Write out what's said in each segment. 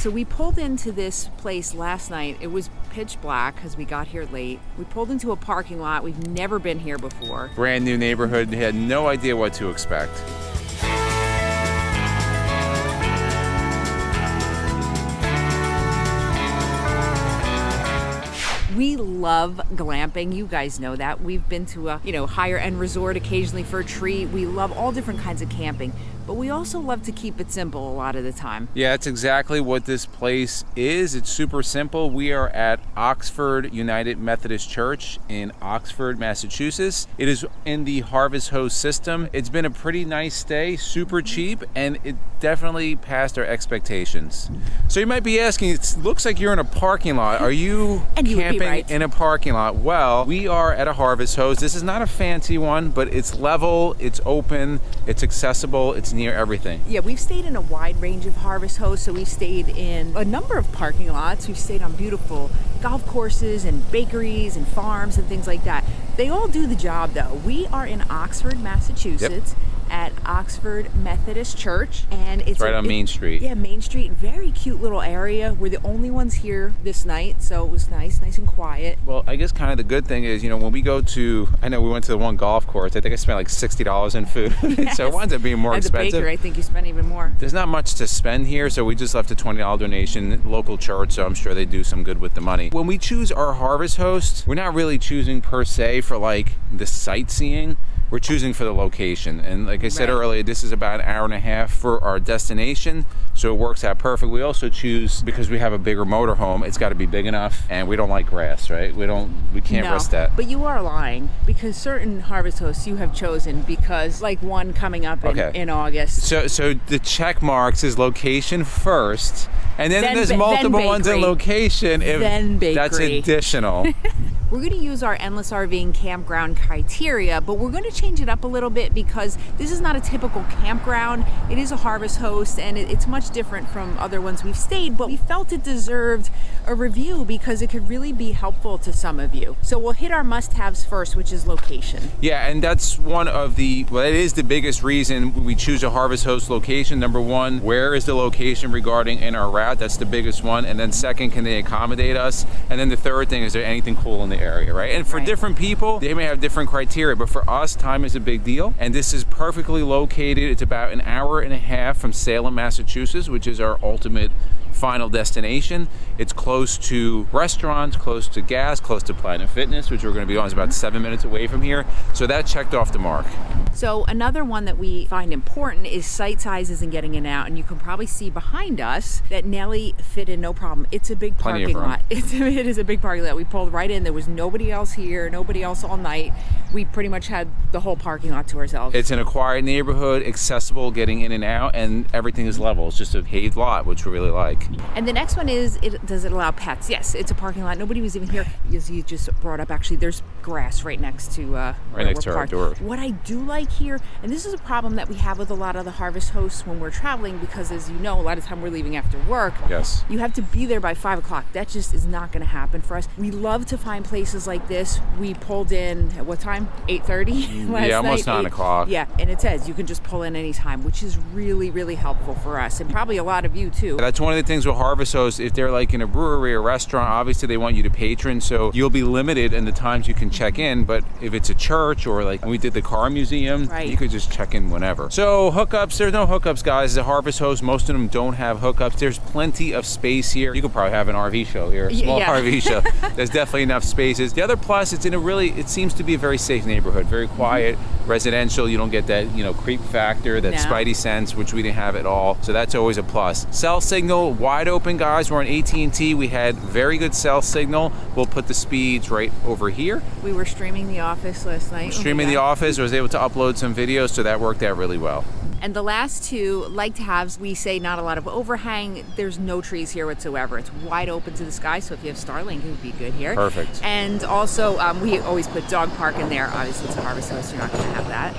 So we pulled into this place last night. It was pitch black because we got here late. We pulled into a parking lot. We've never been here before. Brand new neighborhood, had no idea what to expect. We love glamping. You guys know that. We've been to a, higher end resort occasionally for a treat. We love all different kinds of camping, but we also love to keep it simple a lot of the time. Yeah, that's exactly what this place is. It's super simple. We are at Oxford United Methodist Church in Oxford, Massachusetts. It is in the Harvest Host system. It's been a pretty nice stay, super cheap, and it definitely passed our expectations. So you might be asking, it looks like you're in a parking lot. Are you camping in a parking lot? Well, we are at a Harvest Host. This is not a fancy one, but it's level, it's open, it's accessible, it's near everything. Yeah, we've stayed in a wide range of Harvest Hosts. So we've stayed in a number of parking lots. We've stayed on beautiful golf courses and bakeries and farms and things like that. They all do the job though. We are in Oxford, Massachusetts. Yep. At Oxford Methodist Church, and it's right on Main Street. Yeah, Main Street. Very cute little area. We're the only ones here this night, so it was nice and quiet. Well, I guess kind of the good thing is, when we go to, I know we went to the one golf course, I think I spent like $60 in food. Yes. So it winds up being more expensive. At the bakery, I think you spent even more. There's not much to spend here, so we just left a $20 donation, local church, so I'm sure they do some good with the money. When we choose our Harvest Host, we're not really choosing per se for like the sightseeing. We're choosing for the location. And like I said earlier, this is about an hour and a half for our destination, so it works out perfect. We also choose, because we have a bigger motorhome, it's got to be big enough, and we don't like grass, right? We can't risk that. But you are lying, because certain Harvest Hosts you have chosen, because like one coming up in August. So the check marks is location first, and then there's multiple ones in location. Then bakery. That's additional. We're going to use our Endless RVing campground criteria, but we're going to change it up a little bit because this is not a typical campground. It is a Harvest Host, and it's much different from other ones we've stayed, but we felt it deserved a review because it could really be helpful to some of you. So we'll hit our must-haves first, which is location. Yeah, and that's one of it is the biggest reason we choose a Harvest Host location. Number one, where is the location regarding in our route? That's the biggest one. And then second, can they accommodate us? And then the third thing, is there anything cool in the area, right? And for different people, they may have different criteria, but for us, time is a big deal. And this is perfectly located. It's about an hour and a half from Salem, Massachusetts, which is our ultimate final destination. It's close to restaurants, close to gas, close to Planet Fitness, which we're going to be on. It's about 7 minutes away from here. So that checked off the mark. So another one that we find important is site sizes and getting in and out. And you can probably see behind us that Nelly fit in no problem. It's a big parking lot. It is a big parking lot. We pulled right in. There was nobody else here, nobody else all night. We pretty much had the whole parking lot to ourselves. It's in a quiet neighborhood, accessible, getting in and out, and everything is level. It's just a paved lot, which we really like. And the next one is, does it allow pets? Yes, it's a parking lot. Nobody was even here. As you just brought up, actually, there's grass right next to where we're parked. Door. What I do like here, and this is a problem that we have with a lot of the Harvest Hosts when we're traveling, because as you know, a lot of time we're leaving after work. Yes. You have to be there by 5 o'clock. That just is not going to happen for us. We love to find places like this. We pulled in at what time? 8:30 last night. Yeah, almost 9 o'clock. Yeah, and it says you can just pull in anytime, which is really, really helpful for us, and probably a lot of you too. That's one of the things with Harvest Hosts. If they're like in a brewery or restaurant, obviously they want you to patron, so you'll be limited in the times you can check in. But if it's a church or like when we did the car museum, you could just check in whenever. So hookups, there's no hookups, guys. As a Harvest Host, most of them don't have hookups. There's plenty of space here. You could probably have an RV show here, a small RV show. There's definitely enough spaces. The other plus, it's in it seems to be a very safe neighborhood, very quiet, residential. You don't get that, creep factor, that spidey sense, which we didn't have at all. So that's always a plus. Cell signal, wide open, guys. We're on AT&T. We had very good cell signal. We'll put the speeds right over here. We were streaming The Office last night. Streaming The Office. I was able to upload some videos, so that worked out really well. And the last two, like to haves, we say not a lot of overhang. There's no trees here whatsoever. It's wide open to the sky, so if you have Starlink, it would be good here. Perfect. And also, we always put dog park in there. Obviously, it's a Harvest Host, you're not going to have that.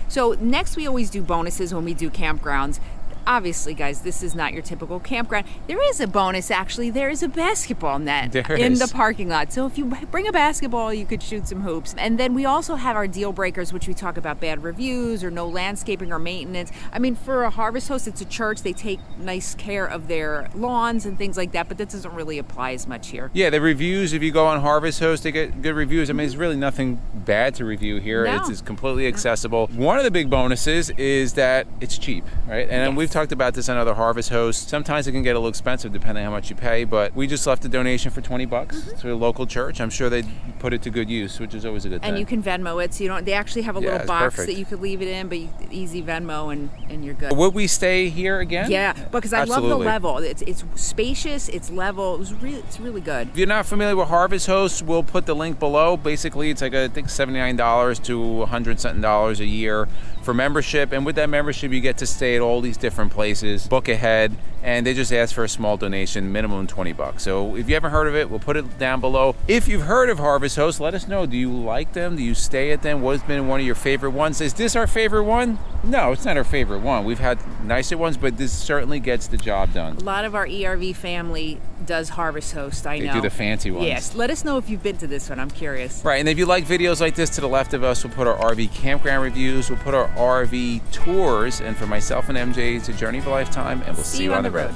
So next, we always do bonuses when we do campgrounds. obviously, guys, this is not your typical campground. There is a bonus, actually. There is a basketball net in the parking lot. So if you bring a basketball, you could shoot some hoops. And then we also have our deal breakers, which we talk about bad reviews or no landscaping or maintenance. I mean, for a Harvest Host, it's a church. They take nice care of their lawns and things like that, but that doesn't really apply as much here. Yeah, the reviews, if you go on Harvest Host, they get good reviews. I mean, there's really nothing bad to review here. No. It's completely accessible. One of the big bonuses is that it's cheap, right? And we've talked about this on other Harvest Hosts. Sometimes it can get a little expensive depending on how much you pay, but we just left a donation for $20 to a local church. I'm sure they'd put it to good use, which is always a good thing. And you can Venmo it, so you don't. They actually have a little box that you could leave it in, but easy Venmo and you're good. Would we stay here again? Yeah, because I love the level. It's spacious, it's level. It's really good. If you're not familiar with Harvest Hosts, we'll put the link below. Basically, it's like I think $79 to $100 something a year for membership, and with that membership you get to stay at all these different places, book ahead, and they just ask for a small donation, minimum $20. So if you haven't heard of it, we'll put it down below. If you've heard of Harvest Hosts, let us know. Do you like them? Do you stay at them? What has been one of your favorite ones? Is this our favorite one? No, it's not our favorite one. We've had nicer ones, but this certainly gets the job done. A lot of our ERV family does Harvest Host, I know. They do the fancy ones. Yes, let us know if you've been to this one. I'm curious. Right, and if you like videos like this, to the left of us, we'll put our RV campground reviews, we'll put our RV tours, and for myself and MJ, it's a journey of a lifetime, and we'll see you on the road.